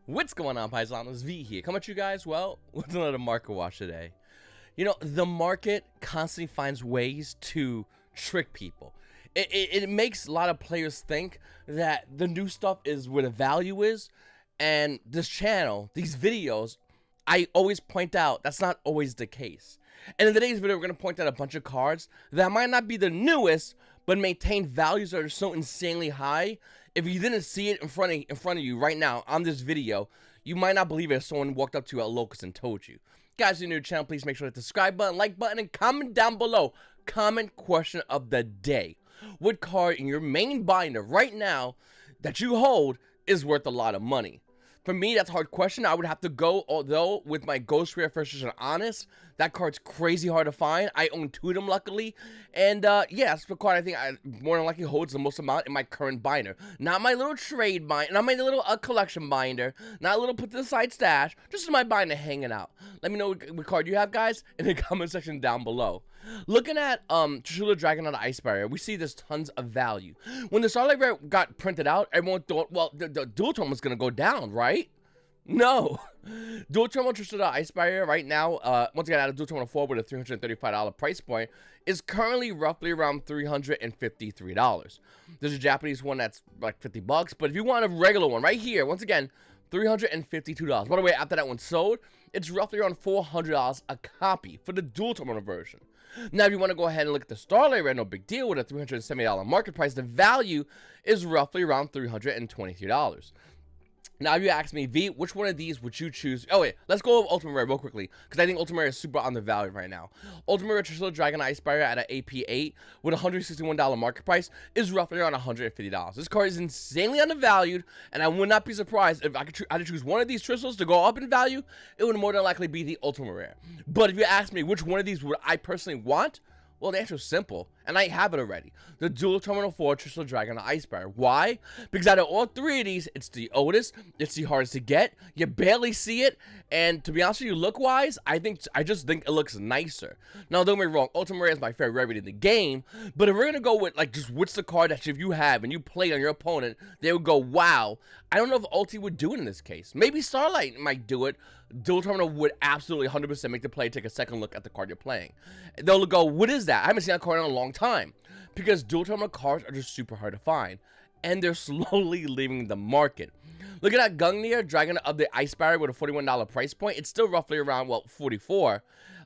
What's going on, Paisanos? V here. Coming at you guys, well, with another market watch today. You know, the market constantly finds ways to trick people. It makes a lot of players think that the new stuff is where the value is, and this channel, these videos, I always point out that's not always the case. And in today's video, we're going to point out a bunch of cards that might not be the newest, but maintain values that are so insanely high. If you didn't see it in front of you right now on this video, you might not believe it if someone walked up to you at Locust and told you. Guys, if you're new to the channel, please make sure to hit the subscribe button, like button, and comment down below. Comment question of the day. What card in your main binder right now that you hold is worth a lot of money? For me, that's a hard question. I would have to go, although, with my Ghost Rare First Edition Honest. That card's crazy hard to find. I own two of them, luckily. And, yeah, that's the card I think more than likely holds the most amount in my current binder. Not my little trade binder, not my little collection binder, not a little put-to-the-side stash, just in my binder hanging out. Let me know what card you have, guys, in the comment section down below. Looking at Trishula Dragon on the Ice Barrier, we see there's tons of value. When the Starlight Rare got printed out, everyone thought, well, the dual tone was going to go down, right? No. Dual Terminal Trishula Ice Barrier right now, once again, out of Dual Terminal 4 with a $335 price point, is currently roughly around $353. There's a Japanese one that's like 50 bucks, but if you want a regular one right here, once again, $352. By the way, after that one sold, it's roughly around $400 a copy for the Dual Terminal version. Now, if you want to go ahead and look at the Starlight Rare, no big deal, with a $370 market price, the value is roughly around $323. Now, if you ask me, V, which one of these would you choose? Oh, wait, let's go over Ultimate Rare real quickly, because I think Ultimate Rare is super undervalued right now. Ultimate Rare Trishula Dragon Ice Barrier at an AP8 with a $161 market price is roughly around $150. This card is insanely undervalued, and I would not be surprised if I had to choose one of these Trishulas to go up in value, it would more than likely be the Ultimate Rare. But if you ask me which one of these would I personally want, well, the answer is simple, and I have it already. The Dual Terminal 4 Trishula Dragon Ice Barrier. Why? Because out of all three of these, it's the oldest, it's the hardest to get, you barely see it, and to be honest with you, look-wise, I just think it looks nicer. Now, don't get me wrong, Ultimate Rare is my favorite rarity in the game, but if we're gonna go with, like, just what's the card that if you have and you play on your opponent, they would go, wow, I don't know if Ulti would do it in this case. Maybe Starlight might do it. Dual Terminal would absolutely 100% make the player take a second look at the card you're playing. They'll go, what is that? I haven't seen that card in a long time. Because Dual Terminal cards are just super hard to find. And they're slowly leaving the market. Look at that Gungnir, Dragon of the Ice Barrier with a $41 price point. It's still roughly around, well, $44.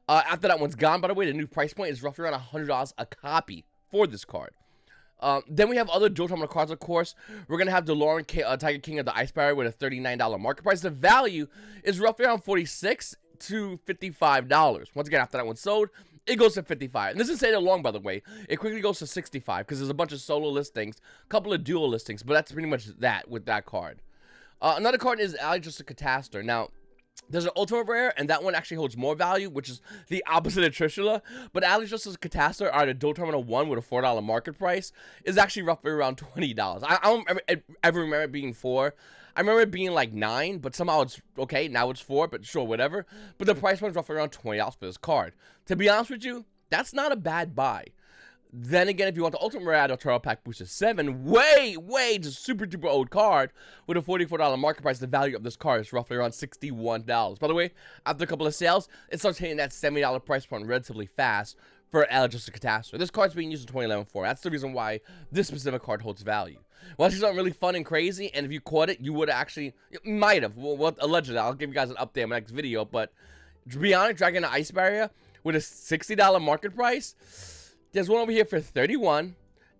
After that one's gone, by the way, the new price point is roughly around $100 a copy for this card. Then we have other Dual Terminal cards, of course. We're going to have DeLorean Tiger King of the Ice Barrier with a $39 market price. The value is roughly around $46 to $55. Once again, after that one sold, it goes to $55. And this isn't saying it long, by the way. It quickly goes to $65 because there's a bunch of solo listings, a couple of dual listings, but that's pretty much that with that card. Another card is just a Catastor. Now, there's an Ultimate Rare, and that one actually holds more value, which is the opposite of Trishula. But just as a Catastor, out of Dual Terminal 1 with a $4 market price, is actually roughly around $20. I don't ever remember it being 4. I remember it being like 9, but somehow it's okay. Now it's 4, but sure, whatever. But the price point is roughly around $20 for this card. To be honest with you, that's not a bad buy. Then again, if you want the Ultimate Rare out Turtle Pack Booster 7, way, just super duper old card with a $44 market price, the value of this card is roughly around $61. By the way, after a couple of sales, it starts hitting that $70 price point relatively fast for just a Catastor. This card's being used in 2011 for. That's the reason why this specific card holds value. Well, it's not really fun and crazy, and if you caught it, you would actually, might have. Well, allegedly, I'll give you guys an update in my next video, but Bionics Dragon Ice Barrier with a $60 market price. There's one over here for $31,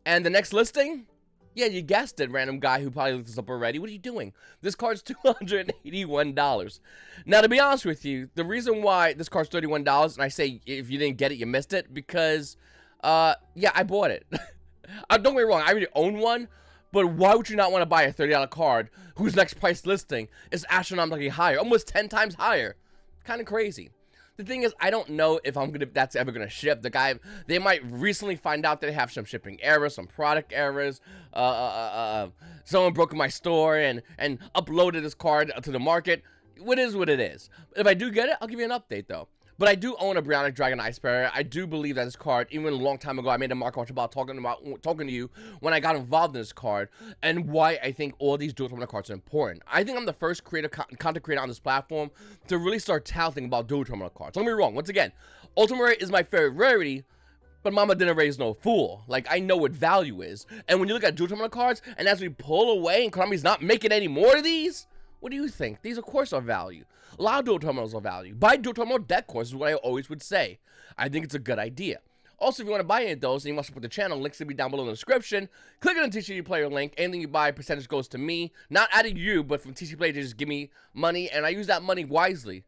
and the next listing, yeah, you guessed it, random guy who probably looked this up already. What are you doing? This card's $281. Now, to be honest with you, the reason why this card's $31, and I say if you didn't get it, you missed it, because, yeah, I bought it. Don't get me wrong, I already own one, but why would you not want to buy a $30 card whose next price listing is astronomically higher, almost 10 times higher? Kind of crazy. The thing is, I don't know if that's ever gonna ship. They might recently find out that they have some shipping errors, some product errors. Someone broke in my store and uploaded this card to the market. What is what it is. If I do get it, I'll give you an update though. But I do own a Bionic Dragon Ice Barrier. I do believe that this card, even a long time ago, I made a Mark Watch about talking to you when I got involved in this card and why I think all these dual terminal cards are important. I think I'm the first content creator on this platform to really start touting about dual terminal cards. Don't get me wrong. Once again, Ultimate Rare is my favorite rarity, but mama didn't raise no fool. Like, I know what value is. And when you look at dual terminal cards, and as we pull away and Konami's not making any more of these, what do you think? These, of course, are value. A lot of dual terminals are value. Buy dual terminal deck cards is what I always would say. I think it's a good idea. Also, if you want to buy any of those and you want to support the channel, links will be down below in the description. Click on the TCG Player link. Anything you buy, percentage goes to me. Not out of you, but from TCG Player, they just give me money, and I use that money wisely.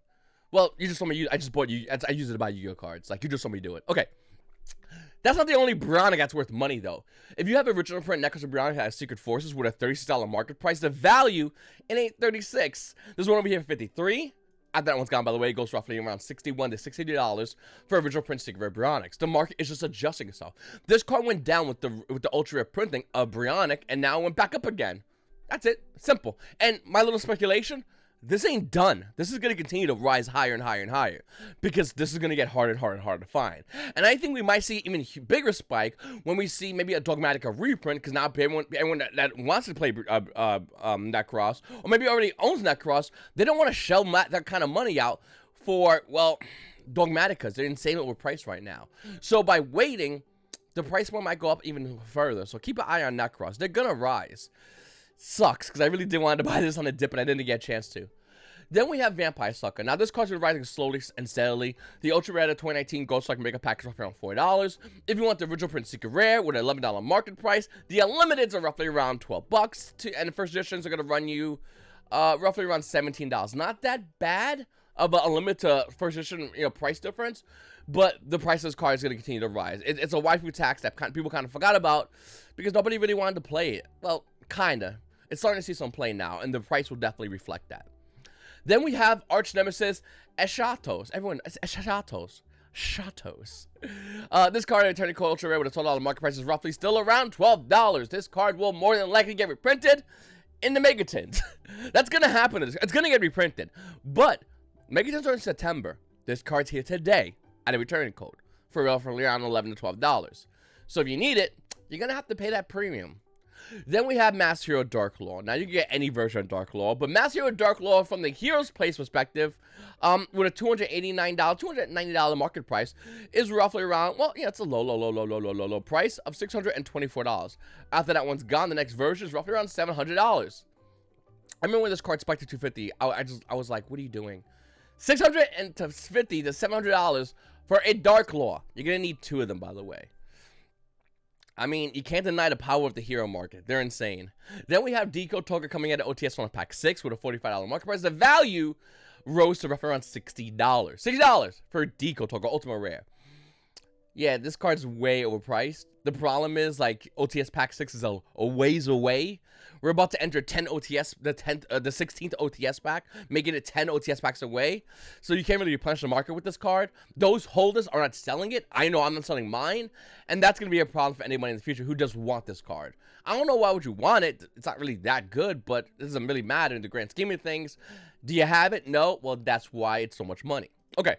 Well, you just told me I just bought you. I use it to buy Yu-Gi-Oh cards. Like, you just told me to do it. Okay. That's not the only Bionic that's worth money, though. If you have original print Necklace of Bionic that has Secret Forces with a $36 market price, the value it ain't $36. There's one over here for $53. After that one's gone, by the way, it goes roughly around $61 to $60 for original print Secret Rare Bionics. The market is just adjusting itself. This card went down with the ultra rare printing of Bionic, and now it went back up again. That's it. Simple. And my little speculation, this ain't done. This is going to continue to rise higher and higher and higher because this is going to get harder and harder and harder to find. And I think we might see even a bigger spike when we see maybe a Dogmatica reprint, because now everyone that wants to play Necross, or maybe already owns Necross, they don't want to shell that kind of money out for, well, Dogmaticas. They're insanely overpriced right now. So by waiting, the price point might go up even further. So keep an eye on Necross. They're going to rise. Sucks, because I really did want to buy this on a dip, and I didn't get a chance to. Then we have Vampire Sucker. Now, this card's been rising slowly and steadily. The Ultra Rare 2019 Ghost Sucker Mega Pack is roughly around $4. If you want the original print Secret Rare with an $11 market price, the Unlimiteds are roughly around $12. And the first editions are going to run you roughly around $17. Not that bad of an Unlimited first edition price difference, but the price of this card is going to continue to rise. It's a waifu tax that people kind of forgot about because nobody really wanted to play it. Well, kinda. It's starting to see some play now, and the price will definitely reflect that. Then we have Arch Nemesis Eschatos. Everyone, Eschatos. Shatos. This card, Eternity Cold Ultra Rare with a $12 market price, is roughly still around $12. This card will more than likely get reprinted in the Megatins. That's gonna happen. It's gonna get reprinted. But Megatins are in September. This card's here today at a returning code for roughly around $11 to $12. So if you need it, you're gonna have to pay that premium. Then we have Master Hero Dark Law. Now, you can get any version of Dark Law, but Master Hero Dark Law, from the Heroes Place perspective, with a $289, $290 market price, is roughly around, well, yeah, it's a low price of $624. After that one's gone, the next version is roughly around $700. I remember when this card spiked to $250, I was like, what are you doing? $650 to $700 for a Dark Law. You're going to need two of them, by the way. I mean, you can't deny the power of the hero market. They're insane. Then we have Decode Toga coming in at OTS on Pack 6 with a $45 market price. The value rose to roughly around $60. $60 for Decode Toga Ultimate Rare. Yeah, this card's way overpriced. The problem is, like, OTS Pack 6 is a ways away. We're about to enter 10 OTS, the 16th OTS pack, making it 10 OTS packs away. So you can't really replenish the market with this card. Those holders are not selling it. I know I'm not selling mine. And that's going to be a problem for anybody in the future who does want this card. I don't know why would you want it. It's not really that good, but it doesn't really matter in the grand scheme of things. Do you have it? No. Well, that's why it's so much money. Okay.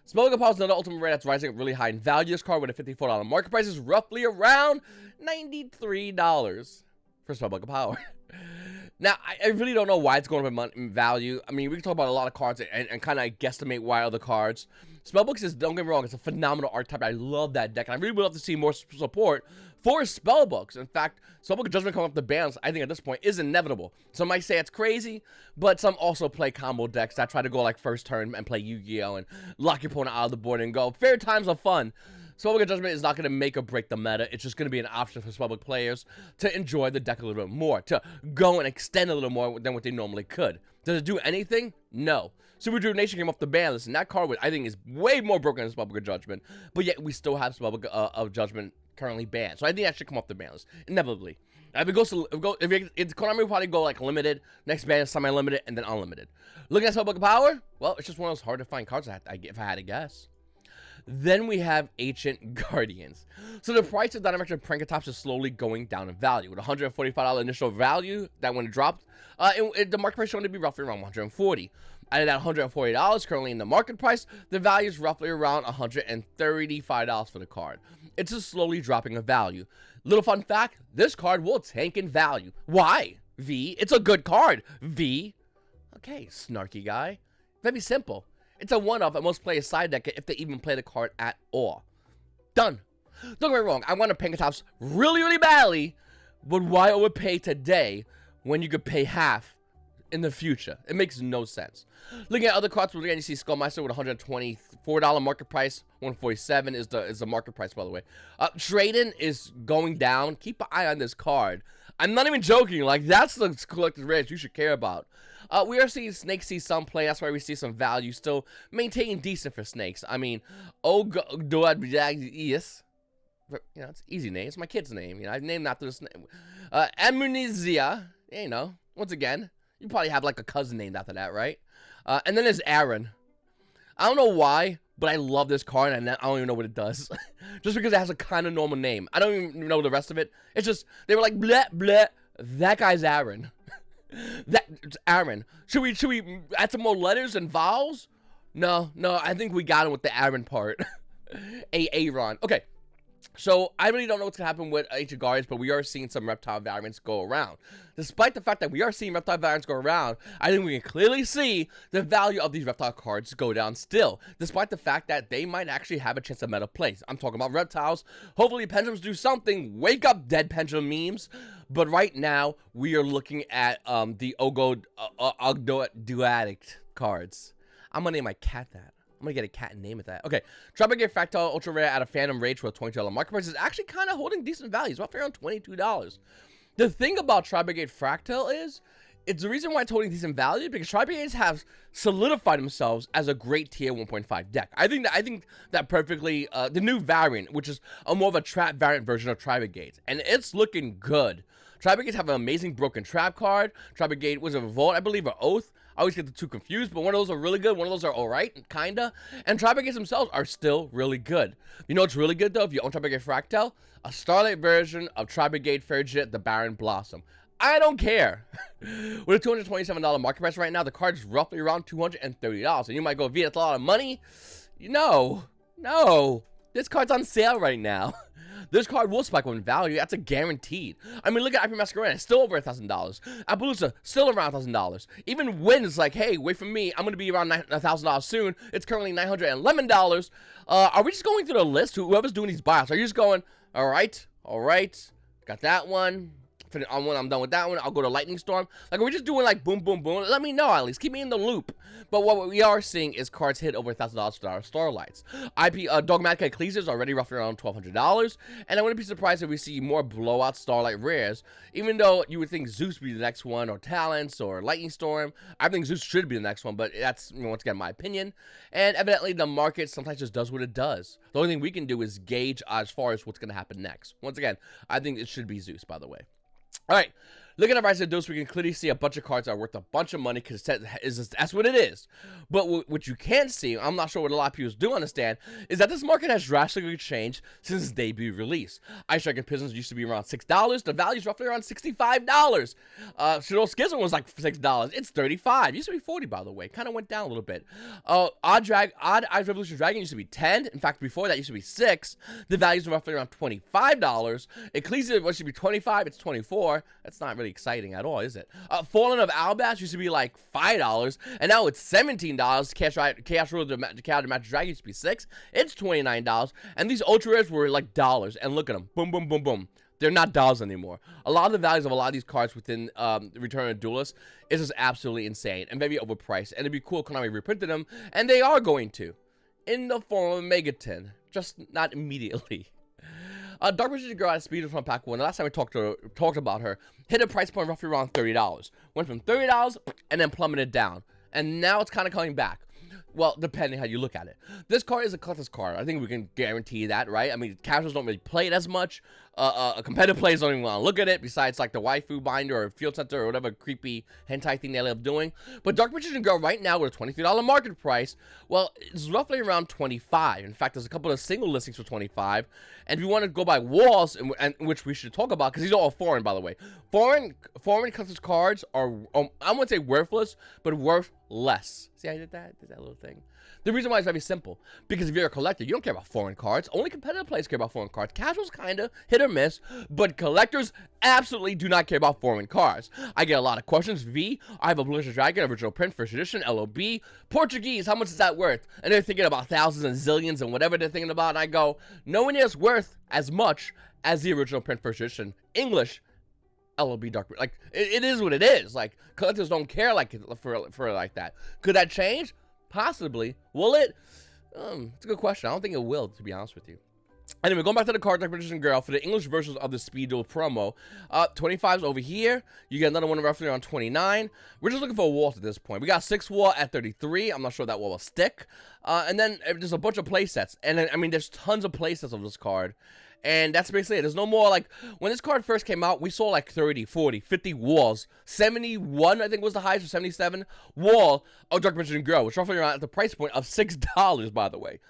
Spellbook Power is another Ultimate Rare that's rising really high in value. This card with a $54 market price is roughly around $93 for Spellbook Power. Now, I really don't know why it's going up in value. I mean, we can talk about a lot of cards and kind of guesstimate why other cards. Spellbooks is, don't get me wrong, it's a phenomenal art type. I love that deck, and I really would love to see more support for Spellbooks. In fact, Spellbook Judgment coming up the bans, I think at this point, is inevitable. Some might say it's crazy, but some also play combo decks that try to go like first turn and play Yu-Gi-Oh! And lock your opponent out of the board and go. Fair times of fun. Spellbook Judgment is not going to make or break the meta. It's just going to be an option for Spellbook players to enjoy the deck a little bit more, to go and extend a little more than what they normally could. Does it do anything? No. Super Rejuvenation came off the ban list, and that card, I think, is way more broken than Spellbook of Judgment, but yet we still have Spellbook of Judgment currently banned. So I think that should come off the ban list, inevitably. If Konami will probably go like limited, next ban is semi-limited, and then unlimited. Looking at Spellbook of Power, well, it's just one of those hard to find cards if I had to guess. Then we have Ancient Guardians. So the price of Dynamax Prankatops is slowly going down in value. With $145 initial value, that when it dropped, the market price is going to be roughly around $140. And at $140 currently in the market price, the value is roughly around $135 for the card. It's just slowly dropping in value. Little fun fact, this card will tank in value. Why? V, it's a good card. V, okay, snarky guy. Very simple. It's a one-off at most players' side deck if they even play the card at all. Done. Don't get me wrong, I want a Prankatops really, really badly, but why overpay today when you could pay half in the future? It makes no sense. Looking at other cards, again, you see Skullmeister with $124 market price. $147 is the market price, by the way. Trading is going down. Keep an eye on this card. I'm not even joking. Like, that's the collector's rares you should care about. We are seeing Snakes see some play. That's why we see some value still maintaining decent for Snakes. I mean, yes. You know, it's an easy name. It's my kid's name. You know, I've named after this name. Amnesia. You know, once again, you probably have like a cousin named after that, right? And then there's Aaron. I don't know why, but I love this card, and I don't even know what it does. Just because it has a kind of normal name. I don't even know the rest of it. It's just, they were like, bleh, bleh, that guy's Aaron. That's Aaron. Should we add some more letters and vowels? No, I think we got him with the Aaron part. Aaron. Okay. So, I really don't know what's going to happen with Ancient Guardians, but we are seeing some reptile variants go around. Despite the fact that we are seeing reptile variants go around, I think we can clearly see the value of these reptile cards go down still, despite the fact that they might actually have a chance of meta plays. I'm talking about reptiles. Hopefully, pendulums do something. Wake up, dead pendulum memes. But right now, we are looking at the Ogdoadic cards. I'm going to name my cat that. I'm gonna get a cat and name it that. Okay, Trapagate Fractal Ultra Rare out of Phantom Rage for a $22 market price is actually kind of holding decent values, roughly around $22. The thing about Trapagate Fractal is, it's the reason why it's holding decent value because Trapagates have solidified themselves as a great tier 1.5 deck. I think that perfectly the new variant, which is a more of a trap variant version of Trapagates, and it's looking good. Trapagates have an amazing broken trap card. Trapagate was a Revolt, I believe, or Oath. I always get the two confused, but one of those are really good. One of those are alright, kinda. And Trapagates themselves are still really good. You know what's really good, though, if you own Trapagate Fractal? A Starlight version of Trapagate Fairjet, the Baron Blossom. I don't care. With a $227 market price right now, the card is roughly around $230. And you might go, V, that's a lot of money. No. This card's on sale right now. This card will spike in value. That's a guaranteed. I mean, look at IP Masquerade. It's still over $1,000. Appaloosa, still around $1,000. Even Win is like, hey, wait for me. I'm going to be around $1,000 soon. It's currently $911. Are we just going through the list? Whoever's doing these buyouts, are you just going, all right, got that one. When I'm done with that one, I'll go to Lightning Storm. Like, are we just doing like boom, boom, boom? Let me know at least. Keep me in the loop. But what we are seeing is cards hit over $1,000 for our Starlights. Dogmatic Ecclesia is already roughly around $1,200. And I wouldn't be surprised if we see more blowout Starlight rares. Even though you would think Zeus would be the next one, or Talents, or Lightning Storm. I think Zeus should be the next one, but that's, once again, my opinion. And evidently, the market sometimes just does what it does. The only thing we can do is gauge as far as what's going to happen next. Once again, I think it should be Zeus, by the way. All right, looking at Rise of Dose, we can clearly see a bunch of cards that are worth a bunch of money because that's what it is. But what you can't see, I'm not sure what a lot of people do understand, is that this market has drastically changed since its debut release. Ice Dragon Prisms used to be around $6. The value is roughly around $65. Shadow Schism was like $6. It's $35. It used to be $40, by the way. Kind of went down a little bit. Odd Eyes Revolution Dragon used to be $10. In fact, before that, it used to be $6. The value is roughly around $25. Ecclesia used to be $25. It's $24. That's not really exciting at all, is it? Fallen of Albass used to be like $5, and now it's $17. Chaos Rule the Magic Dragon used to be $6. It's $29, and these ultra rares were like dollars. And look at them, boom, boom, boom, boom. They're not dollars anymore. A lot of the values of a lot of these cards within Return of the Duelist is just absolutely insane and maybe overpriced. And it'd be cool if Konami reprinted them, and they are going to, in the form of Megaton, just not immediately. Dark Wizard Girl out of Speed from Pack 1. The last time we talked about her, hit a price point roughly around $30. Went from $30 and then plummeted down. And now it's kind of coming back. Well, depending how you look at it. This card is a collector's card. I think we can guarantee that, right? I mean, casuals don't really play it as much. competitive players don't even want to look at it, besides like the waifu binder or field center or whatever creepy hentai thing they love doing. But Dark Magician Girl right now with a $23 market price, well, it's roughly around 25. In fact, there's a couple of single listings for 25. And if you want to go by walls, and which we should talk about, because these are all foreign, by the way. Foreign custom cards are, I wouldn't say worthless, but worth less. See how I did that? Did that little thing? The reason why is very simple. Because if you're a collector, you don't care about foreign cards. Only competitive players care about foreign cards. Casuals kind of hit or miss, but collectors absolutely do not care about foreign cards. I get a lot of questions. V, I have a Blue Dragon, original print, first edition, LOB. Portuguese, how much is that worth? And they're thinking about thousands and zillions and whatever they're thinking about. And I go, nowhere near is worth as much as the original print, first edition. English, LOB Dark. Like, it is what it is. Like, collectors don't care like for like that. Could that change? Possibly. Will it? It's a good question. I don't think it will, to be honest with you. Anyway, going back to the card, Dark Magician Girl, for the English versions of the Speed Duel promo, 25's over here. You get another one roughly around 29. We're just looking for a wall at this point. We got 6 wall at 33. I'm not sure that wall will stick. And then there's a bunch of play sets. And then, I mean, there's tons of play sets of this card. And that's basically it. There's no more, like, when this card first came out, we saw like 30, 40, 50 walls. 71, I think, was the highest, or 77 wall of Dark Magician Girl, which roughly around at the price point of $6, by the way.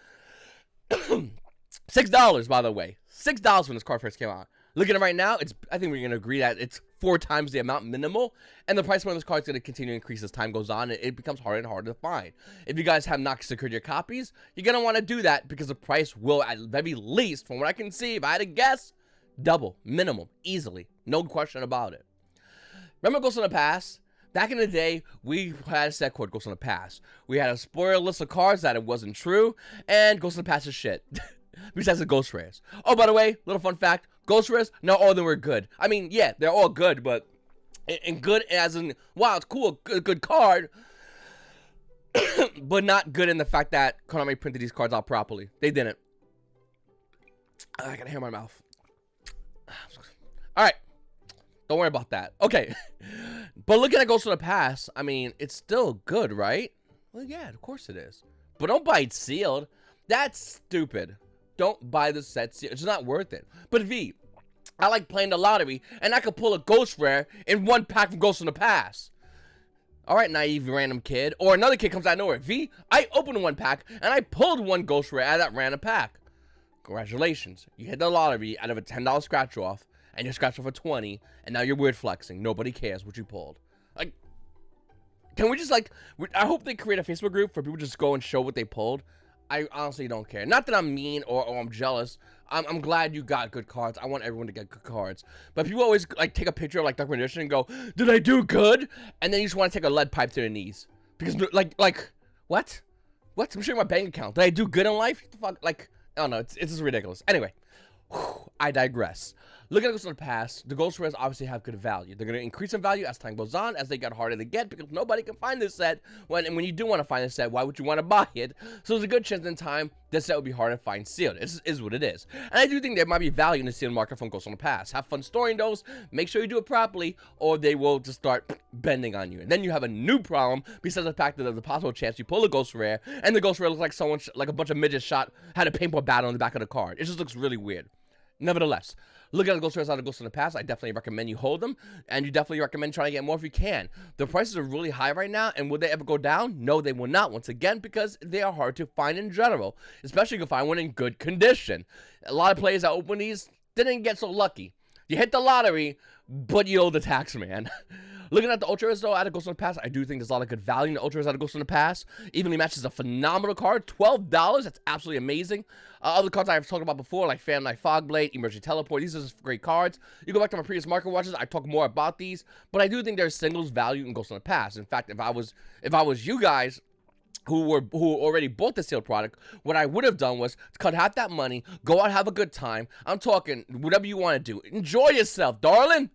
$6, by the way. $6 when this card first came out. Looking at it right now, I think we're going to agree that it's 4 times the amount minimal, and the price point of this card is going to continue to increase as time goes on, and it becomes harder and harder to find. If you guys have not secured your copies, you're going to want to do that, because the price will, at very least, from what I can see, if I had to guess, double, minimum, easily. No question about it. Remember Ghost in the Past? Back in the day, we had a set called Ghost in the Past. We had a spoiler list of cards that it wasn't true, and Ghost in the Past is shit. Besides the Ghost Rares. Oh, by the way, little fun fact, Ghost Rares, not all of them were good. I mean, yeah, they're all good, but in good as in, wow, it's cool, good card, but not good in the fact that Konami printed these cards out properly. They didn't. I got a hair in my mouth. All right, don't worry about that. Okay, but looking at Ghost in the Past, I mean, it's still good, right? Well, yeah, of course it is. But don't buy it sealed. That's stupid. Don't buy the set sealed. It's not worth it. But V, I like playing the lottery, and I could pull a Ghost Rare in 1 pack from Ghost in the Past. All right, naive random kid. Or another kid comes out of nowhere. V, I opened 1 pack, and I pulled 1 Ghost Rare out of that random pack. Congratulations. You hit the lottery out of a $10 scratch off, and you're scratched off for 20, and now you're weird flexing. Nobody cares what you pulled. Like, can we just, like, I hope they create a Facebook group for people to just go and show what they pulled. I honestly don't care. Not that I'm mean or I'm jealous. I'm glad you got good cards. I want everyone to get good cards. But people always like take a picture of like Dark Magician and go, "Did I do good?" And then you just want to take a lead pipe to the knees because like what? What? I'm showing my bank account. Did I do good in life? What the fuck? Like, I don't know. It's just ridiculous. Anyway, I digress. Looking at Ghost in the Past, the Ghost Rares obviously have good value. They're going to increase in value as time goes on, as they get harder to get, because nobody can find this set. And when you do want to find this set, why would you want to buy it? So there's a good chance in time this set would be hard to find sealed. It is what it is. And I do think there might be value in the sealed market from Ghost in the Past. Have fun storing those. Make sure you do it properly, or they will just start bending on you. And then you have a new problem, besides the fact that there's a possible chance you pull a Ghost Rare, and the Ghost Rare looks like someone, like a bunch of midgets had a paintball battle on the back of the card. It just looks really weird. Nevertheless, look at the Ghost Rares out of Ghost in the Past. I definitely recommend you hold them, and you definitely recommend trying to get more if you can. The prices are really high right now, and will they ever go down? No, they will not, once again, because they are hard to find in general, especially if you can find one in good condition. A lot of players that open these didn't get so lucky. You hit the lottery, but you owe the tax man. Looking at the Ultra Rares, though, out of Ghost in the Past, I do think there's a lot of good value in the Ultra Rares out of Ghost in the Past. Evenly Matched is a phenomenal card. $12, that's absolutely amazing. Other cards I've talked about before, like Phantom Knight Fogblade, Emerging Teleport, these are just great cards. You go back to my previous market watches, I talk more about these, but I do think there's singles value in Ghost in the Past. In fact, if I was you guys who already bought the sealed product, what I would have done was cut half that money, go out, have a good time. I'm talking whatever you want to do. Enjoy yourself, darling.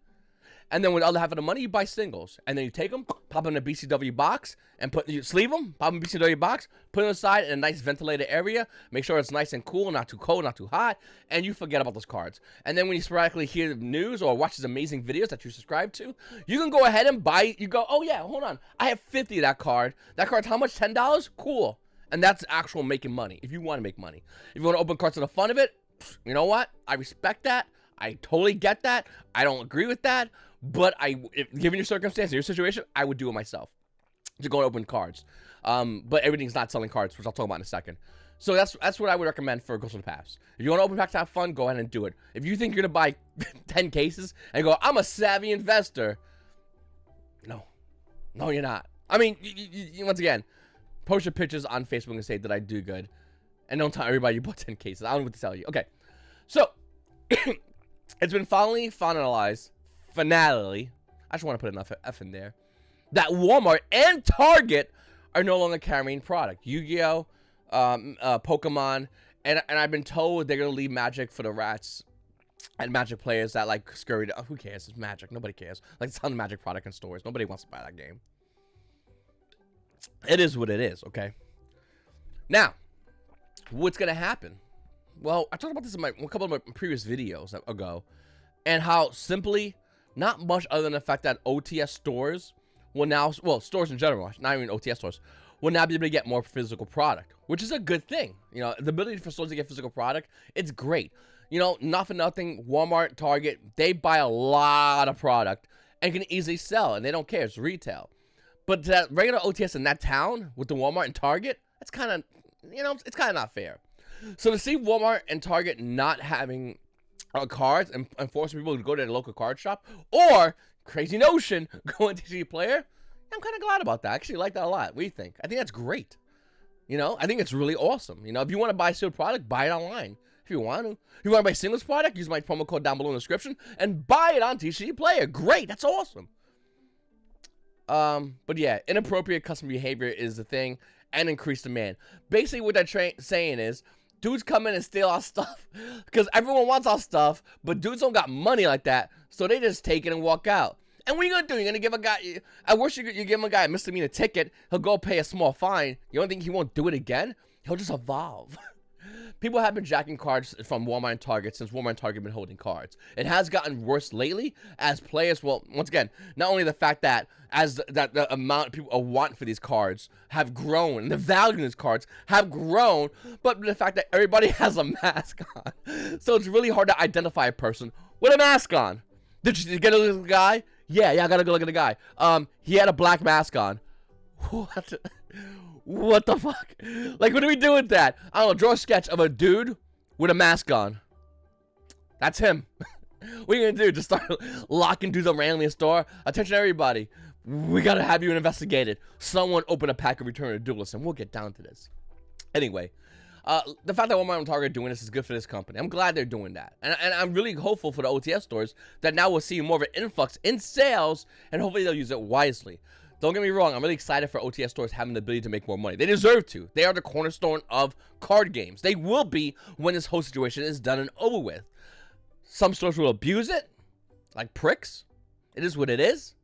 And then with the other half of the money, you buy singles. And then you take them, pop them in a BCW box, and you sleeve them, pop them in a BCW box, put them aside in a nice ventilated area. Make sure it's nice and cool, not too cold, not too hot. And you forget about those cards. And then when you sporadically hear the news or watch these amazing videos that you subscribe to, you can go ahead and buy. You go, oh yeah, hold on. I have 50 of that card. That card's how much? $10? Cool. And that's actual making money, if you want to make money. If you want to open cards for the fun of it, you know what? I respect that. I totally get that. I don't agree with that. But given your circumstance, your situation, I would do it myself to go and open cards. But everything's not selling cards, which I'll talk about in a second. So that's what I would recommend for Ghost of the Past. If you want to open packs to have fun, go ahead and do it. If you think you're gonna buy 10 cases and go, I'm a savvy investor, no, you're not. I mean, you, once again, post your pictures on Facebook and say that I do good, and don't tell everybody you bought 10 cases. I don't know what to tell you. Okay, so it's been finalized. Finale. I just want to put enough F in there. That Walmart and Target are no longer carrying product. Yu-Gi-Oh, Pokemon, and I've been told they're gonna leave Magic for the rats and Magic players that like scurried. Who cares? It's Magic. Nobody cares. Like, it's on the Magic product in stores. Nobody wants to buy that game. It is what it is. Okay. Now, what's gonna happen? Well, I talked about this in a couple of my previous videos ago, and how simply, not much other than the fact that OTS stores will now, well, stores in general, not even OTS stores, will now be able to get more physical product, which is a good thing. You know, the ability for stores to get physical product, it's great. You know, not for nothing, Walmart, Target, they buy a lot of product and can easily sell, and they don't care. It's retail. But that regular OTS in that town with the Walmart and Target, that's kind of, you know, it's kind of not fair. So to see Walmart and Target not having cards and forcing people to go to their local card shop, or crazy notion, going to TCG Player, I'm kind of glad about that. I actually like that a lot. What do you think? I think that's great. You know, I think it's really awesome. You know, if you want to buy sealed product, buy it online. If you want to. If you want to buy singles product, use my promo code down below in the description and buy it on TCG Player. Great. That's awesome. But yeah, inappropriate customer behavior is the thing, and increased demand. Basically, what they're saying is, dudes come in and steal our stuff because everyone wants our stuff, but dudes don't got money like that, so they just take it and walk out. And what are you gonna do? You're gonna give a guy, I wish you give him a guy a misdemeanor ticket, he'll go pay a small fine. You don't think he won't do it again? He'll just evolve. People have been jacking cards from Walmart and Target since Walmart and Target have been holding cards. It has gotten worse lately as players, well, once again, not only the fact that the amount of people want for these cards have grown, and the value of these cards have grown, but the fact that everybody has a mask on. So it's really hard to identify a person with a mask on. Did you get a look at the guy? Yeah, I gotta go look at the guy. He had a black mask on. What the fuck? Like, what do we do with that? I don't know, draw a sketch of a dude with a mask on. That's him. What are you gonna do? Just start locking dudes up randomly in a store? Attention everybody. We gotta have you investigated. Someone open a pack of Return of the Duelist, and we'll get down to this. Anyway, the fact that Walmart and Target are doing this is good for this company. I'm glad they're doing that. And I'm really hopeful for the OTS stores that now we'll see more of an influx in sales, and hopefully they'll use it wisely. Don't get me wrong, I'm really excited for OTS stores having the ability to make more money. They deserve to. They are the cornerstone of card games. They will be when this whole situation is done and over with. Some stores will abuse it, like pricks. It is what it is.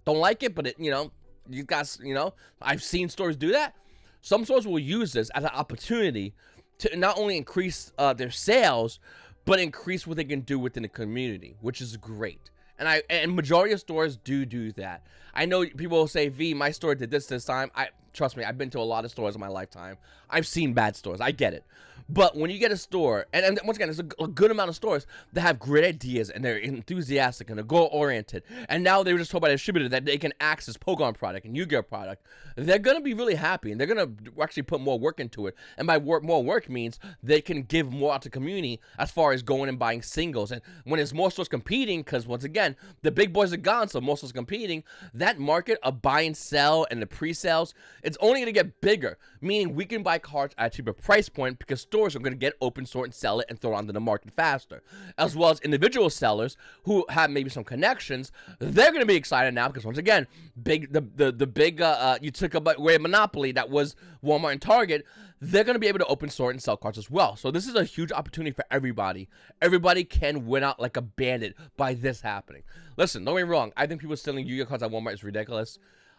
Don't like it, but it, you know, you guys, you know, I've seen stores do that. Some stores will use this as an opportunity to not only increase their sales, but increase what they can do within the community, which is great. And majority of stores do that. I know people will say, V, my store did this time. Trust me, I've been to a lot of stores in my lifetime. I've seen bad stores. I get it. But when you get a store, and once again, there's a good amount of stores that have great ideas, and they're enthusiastic, and they're goal-oriented, and now they were just told by the distributor that they can access Pokemon product and Yu-Gi-Oh product, they're going to be really happy, and they're going to actually put more work into it. And by more work means they can give more out to the community as far as going and buying singles. And when there's more stores competing, because once again, the big boys are gone, so most stores competing, that market of buy and sell and the pre-sales, it's only going to get bigger, meaning we can buy cards at a cheaper price point because stores are going to get open, sort, and sell it and throw it onto the market faster. As well as individual sellers who have maybe some connections, they're going to be excited now because once again, the big you took away a monopoly that was Walmart and Target, they're going to be able to open, sort, and sell cards as well. So this is a huge opportunity for everybody. Everybody can win out like a bandit by this happening. Listen, don't get me wrong. I think people stealing Yu-Gi-Oh cards at Walmart is ridiculous.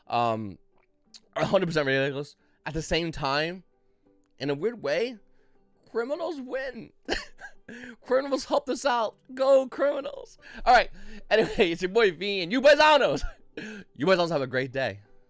100% ridiculous. At the same time, in a weird way, criminals win. Criminals helped us out. Go criminals. All right. Anyway, it's your boy V and YGOPaisanos. You guys also have a great day.